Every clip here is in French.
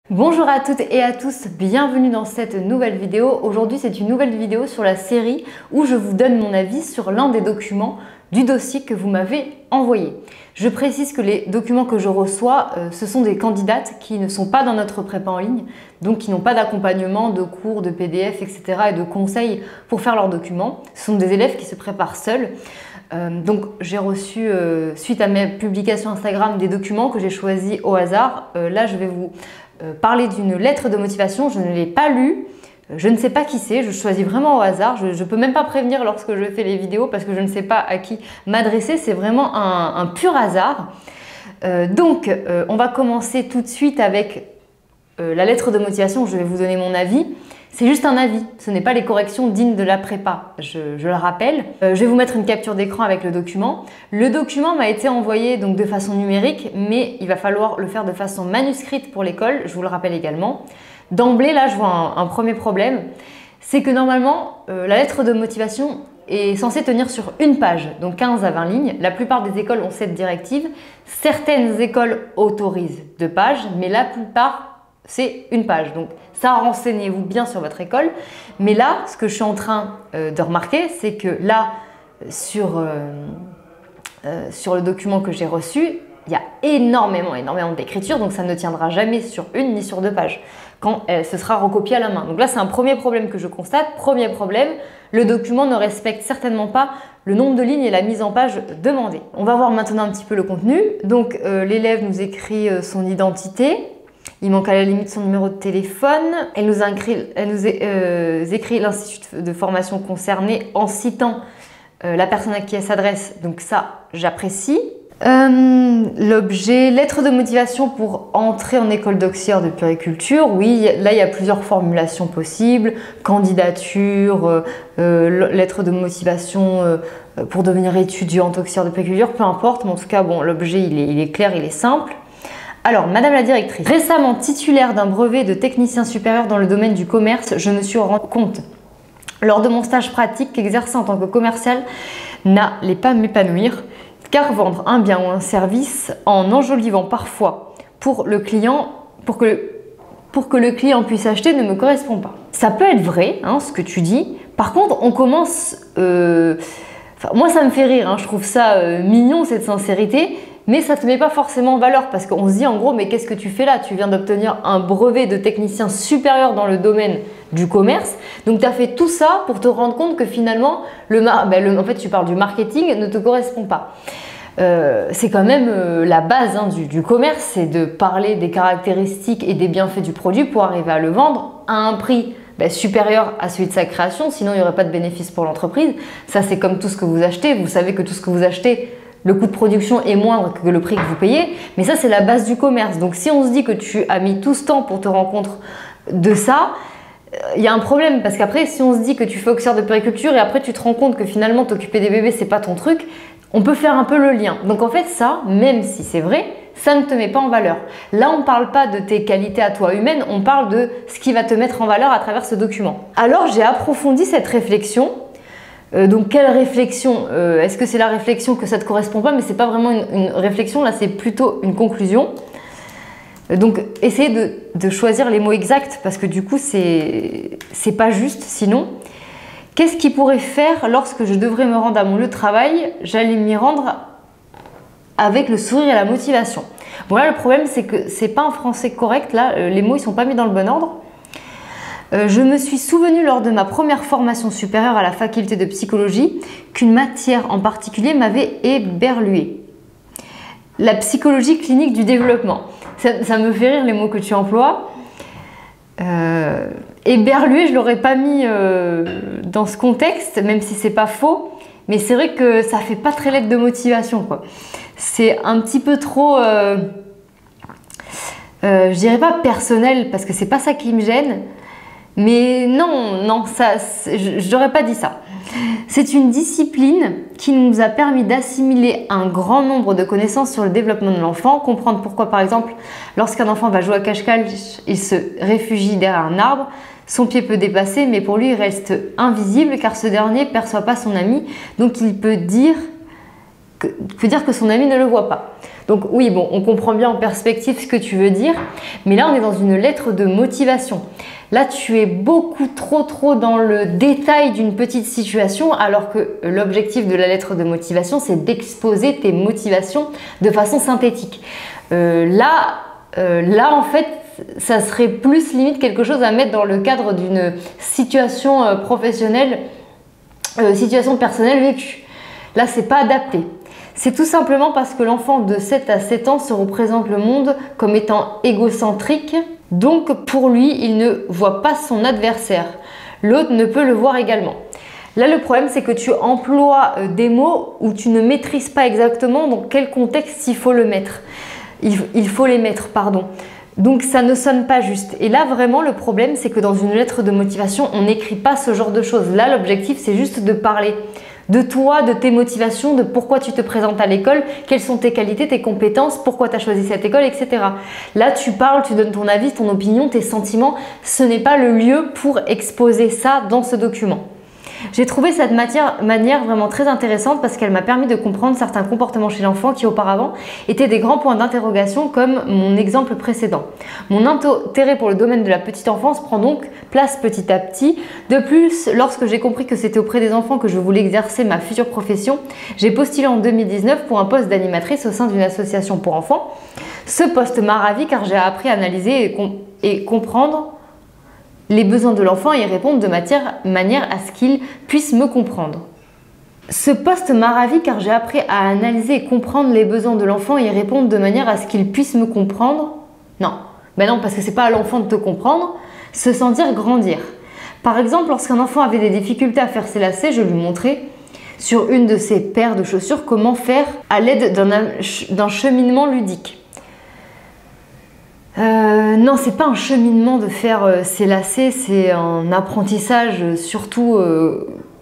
Bonjour à toutes et à tous, bienvenue dans cette nouvelle vidéo. Aujourd'hui, c'est une nouvelle vidéo sur la série où je vous donne mon avis sur l'un des documents du dossier que vous m'avez envoyé. Je précise que les documents que je reçois, ce sont des candidates qui ne sont pas dans notre prépa en ligne, donc qui n'ont pas d'accompagnement, de cours, de PDF, etc. et de conseils pour faire leurs documents. Ce sont des élèves qui se préparent seuls. Donc j'ai reçu, suite à mes publications Instagram, des documents que j'ai choisis au hasard. Là, je vais vous parler d'une lettre de motivation. Je ne l'ai pas lue, je ne sais pas qui c'est, je choisis vraiment au hasard. Je ne peux même pas prévenir lorsque je fais les vidéos parce que je ne sais pas à qui m'adresser. C'est vraiment un pur hasard. On va commencer tout de suite avec la lettre de motivation. Je vais vous donner mon avis. C'est juste un avis, ce n'est pas les corrections dignes de la prépa, je le rappelle. Je vais vous mettre une capture d'écran avec le document. Le document m'a été envoyé donc de façon numérique, mais il va falloir le faire de façon manuscrite pour l'école, je vous le rappelle également. D'emblée, là, je vois un premier problème, c'est que normalement, la lettre de motivation est censée tenir sur une page, donc 15 à 20 lignes. La plupart des écoles ont cette directive. Certaines écoles autorisent 2 pages, mais la plupart, c'est une page. Donc ça, renseignez-vous bien sur votre école. Mais là, ce que je suis en train de remarquer, c'est que là, sur le document que j'ai reçu, il y a énormément d'écriture, donc ça ne tiendra jamais sur une ni sur 2 pages quand ce sera recopié à la main. Donc là, c'est un premier problème que je constate. Premier problème, le document ne respecte certainement pas le nombre de lignes et la mise en page demandée. On va voir maintenant un petit peu le contenu. Donc l'élève nous écrit son identité. Il manque à la limite son numéro de téléphone. Elle nous écrit l'institut de formation concerné en citant la personne à qui elle s'adresse. Donc ça, j'apprécie. L'objet, lettre de motivation pour entrer en école d'auxiliaire de puériculture. Oui, là, il y a plusieurs formulations possibles. Candidature, lettre de motivation pour devenir étudiante auxiliaire de puériculture, peu importe. Mais en tout cas, bon, l'objet, il est clair, il est simple. Alors, Madame la directrice, récemment titulaire d'un brevet de technicien supérieur dans le domaine du commerce, je me suis rendu compte lors de mon stage pratique qu'exercer en tant que commercial n'allait pas m'épanouir, car vendre un bien ou un service en enjolivant parfois pour que le client puisse acheter ne me correspond pas. Ça peut être vrai, hein, ce que tu dis. Par contre, on commence... moi, ça me fait rire, hein, je trouve ça mignon, cette sincérité. Mais ça ne te met pas forcément en valeur parce qu'on se dit en gros, mais qu'est-ce que tu fais là? Tu viens d'obtenir un brevet de technicien supérieur dans le domaine du commerce. Donc, tu as fait tout ça pour te rendre compte que finalement, en fait, tu parles du marketing, ne te correspond pas. C'est quand même la base du commerce, c'est de parler des caractéristiques et des bienfaits du produit pour arriver à le vendre à un prix supérieur à celui de sa création. Sinon, il n'y aurait pas de bénéfice pour l'entreprise. Ça, c'est comme tout ce que vous achetez. Vous savez que tout ce que vous achetez, le coût de production est moindre que le prix que vous payez, mais ça, c'est la base du commerce. Donc, si on se dit que tu as mis tout ce temps pour te rendre compte de ça, il y a un problème. Parce qu'après, si on se dit que tu fais auxiliaire de puériculture et après, tu te rends compte que finalement, t'occuper des bébés, c'est pas ton truc, on peut faire un peu le lien. Donc, en fait, ça, même si c'est vrai, ça ne te met pas en valeur. Là, on ne parle pas de tes qualités à toi humaines, on parle de ce qui va te mettre en valeur à travers ce document. Alors, j'ai approfondi cette réflexion. Donc quelle réflexion? Est-ce que c'est la réflexion que ça ne te correspond pas? Mais ce n'est pas vraiment une réflexion, là c'est plutôt une conclusion. Donc essayez de choisir les mots exacts parce que du coup c'est pas juste sinon. Qu'est-ce qui pourrait faire lorsque je devrais me rendre à mon lieu de travail? J'allais m'y rendre avec le sourire et la motivation. Bon là le problème c'est que c'est pas un français correct, là les mots ils sont pas mis dans le bon ordre. Je me suis souvenu lors de ma première formation supérieure à la faculté de psychologie qu'une matière en particulier m'avait éberluée. La psychologie clinique du développement. Ça me fait rire les mots que tu emploies. Éberluée, je ne l'aurais pas mis dans ce contexte, même si c'est pas faux. Mais c'est vrai que ça fait pas très lettre de motivation, quoi. C'est un petit peu trop... je dirais pas personnel, parce que c'est pas ça qui me gêne. Mais non, je n'aurais pas dit ça. C'est une discipline qui nous a permis d'assimiler un grand nombre de connaissances sur le développement de l'enfant, comprendre pourquoi par exemple, lorsqu'un enfant va jouer à cache-cache, il se réfugie derrière un arbre, son pied peut dépasser, mais pour lui il reste invisible car ce dernier ne perçoit pas son ami, donc il peut dire dire que son ami ne le voit pas. Donc oui, bon, on comprend bien en perspective ce que tu veux dire, mais là on est dans une lettre de motivation. Là tu es beaucoup trop dans le détail d'une petite situation, alors que l'objectif de la lettre de motivation, c'est d'exposer tes motivations de façon synthétique. Là en fait, ça serait plus limite quelque chose à mettre dans le cadre d'une situation professionnelle, situation personnelle vécue. Là, c'est pas adapté. C'est tout simplement parce que l'enfant de 7 à 7 ans se représente le monde comme étant égocentrique. Donc, pour lui, il ne voit pas son adversaire. L'autre ne peut le voir également. Là, le problème, c'est que tu emploies des mots où tu ne maîtrises pas exactement dans quel contexte il faut le mettre. Il faut les mettre, pardon. Donc, ça ne sonne pas juste. Et là, vraiment, le problème, c'est que dans une lettre de motivation, on n'écrit pas ce genre de choses. Là, l'objectif, c'est juste de parler de toi, de tes motivations, de pourquoi tu te présentes à l'école, quelles sont tes qualités, tes compétences, pourquoi tu as choisi cette école, etc. Là, tu parles, tu donnes ton avis, ton opinion, tes sentiments. Ce n'est pas le lieu pour exposer ça dans ce document. J'ai trouvé cette manière vraiment très intéressante parce qu'elle m'a permis de comprendre certains comportements chez l'enfant qui auparavant étaient des grands points d'interrogation comme mon exemple précédent. Mon intérêt pour le domaine de la petite enfance prend donc place petit à petit. De plus, lorsque j'ai compris que c'était auprès des enfants que je voulais exercer ma future profession, j'ai postulé en 2019 pour un poste d'animatrice au sein d'une association pour enfants. Ce poste m'a ravie car j'ai appris à analyser et comprendre les besoins de l'enfant et y répondre de manière à ce qu'il puisse me comprendre. Ce poste m'a ravie car j'ai appris à analyser et comprendre les besoins de l'enfant et y répondre de manière à ce qu'il puisse me comprendre. Non, ben non, parce que c'est pas à l'enfant de te comprendre, se sentir grandir. Par exemple, lorsqu'un enfant avait des difficultés à faire ses lacets, je lui montrais sur une de ses paires de chaussures comment faire à l'aide d'un cheminement ludique. Non, c'est pas un cheminement de faire ses lacets, c'est un apprentissage surtout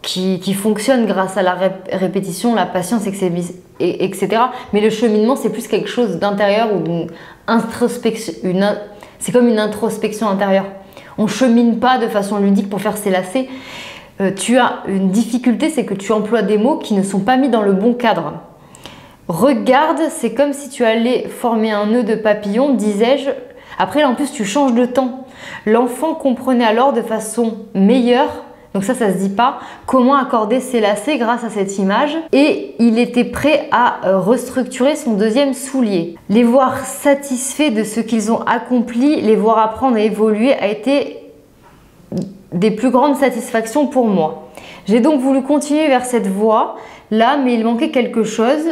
qui fonctionne grâce à la répétition, la patience, etc. Mais le cheminement, c'est plus quelque chose d'intérieur ou d'une introspection. C'est comme une introspection intérieure. On chemine pas de façon ludique pour faire ses lacets. Tu as une difficulté, c'est que tu emploies des mots qui ne sont pas mis dans le bon cadre. Regarde, c'est comme si tu allais former un nœud de papillon, disais-je. Après, là, en plus, tu changes de temps. L'enfant comprenait alors de façon meilleure, donc ça se dit pas, comment accorder ses lacets grâce à cette image. Et il était prêt à restructurer son deuxième soulier. Les voir satisfaits de ce qu'ils ont accompli, les voir apprendre et évoluer a été des plus grandes satisfactions pour moi. J'ai donc voulu continuer vers cette voie-là, mais il manquait quelque chose.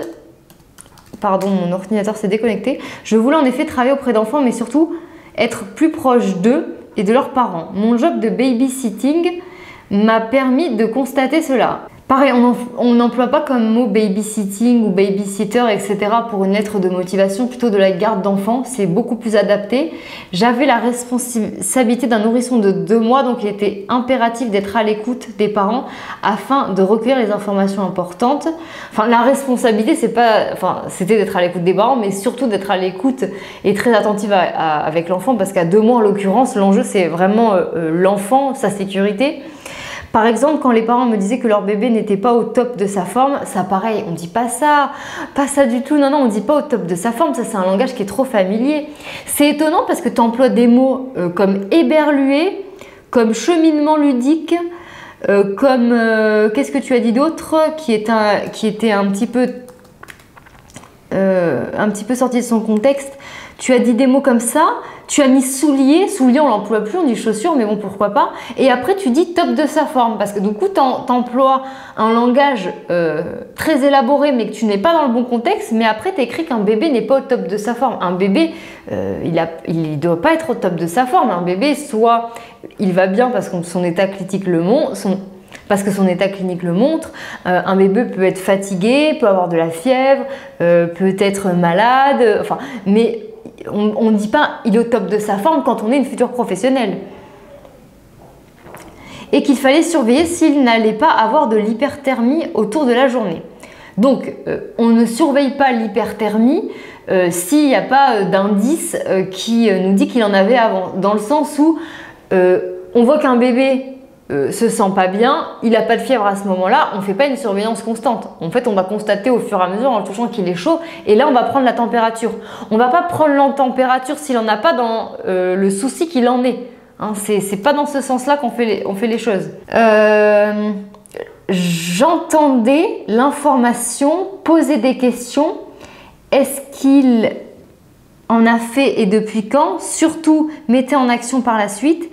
Pardon, mon ordinateur s'est déconnecté. Je voulais en effet travailler auprès d'enfants, mais surtout être plus proche d'eux et de leurs parents. Mon job de babysitting m'a permis de constater cela. Pareil, on n'emploie pas comme mot babysitting ou babysitter, etc. pour une lettre de motivation, plutôt de la garde d'enfants. C'est beaucoup plus adapté. J'avais la responsabilité d'un nourrisson de 2 mois, donc il était impératif d'être à l'écoute des parents afin de recueillir les informations importantes. Enfin, la responsabilité, c'était d'être à l'écoute des parents, mais surtout d'être à l'écoute et très attentive avec l'enfant, parce qu'à 2 mois, en l'occurrence, l'enjeu, c'est vraiment l'enfant, sa sécurité. Par exemple, quand les parents me disaient que leur bébé n'était pas au top de sa forme, ça pareil, on ne dit pas ça du tout, non, on ne dit pas au top de sa forme, ça c'est un langage qui est trop familier. C'est étonnant parce que tu emploies des mots comme éberlué, comme cheminement ludique, qu'est-ce que tu as dit d'autre qui était un petit peu sorti de son contexte. Tu as dit des mots comme ça, tu as mis soulier, on l'emploie plus, on dit chaussures, mais bon, pourquoi pas. Et après, tu dis top de sa forme, parce que du coup, tu emploies un langage très élaboré, mais que tu n'es pas dans le bon contexte, mais après, tu écris qu'un bébé n'est pas au top de sa forme. Un bébé, il ne doit pas être au top de sa forme. Un bébé, soit il va bien parce que son état clinique le montre, un bébé peut être fatigué, peut avoir de la fièvre, peut être malade, mais on ne dit pas il est au top de sa forme quand on est une future professionnelle. Et qu'il fallait surveiller s'il n'allait pas avoir de l'hyperthermie autour de la journée. Donc, on ne surveille pas l'hyperthermie s'il n'y a pas d'indice qui nous dit qu'il en avait avant. Dans le sens où on voit qu'un bébé se sent pas bien, il n'a pas de fièvre à ce moment-là, on ne fait pas une surveillance constante. En fait, on va constater au fur et à mesure en le touchant qu'il est chaud et là, on va prendre la température. On ne va pas prendre la température s'il n'en a pas dans le souci qu'il en est. Hein, c'est pas dans ce sens-là qu'on fait les choses. J'entendais l'information, poser des questions. Est-ce qu'il en a fait et depuis quand? Surtout, mettez en action par la suite.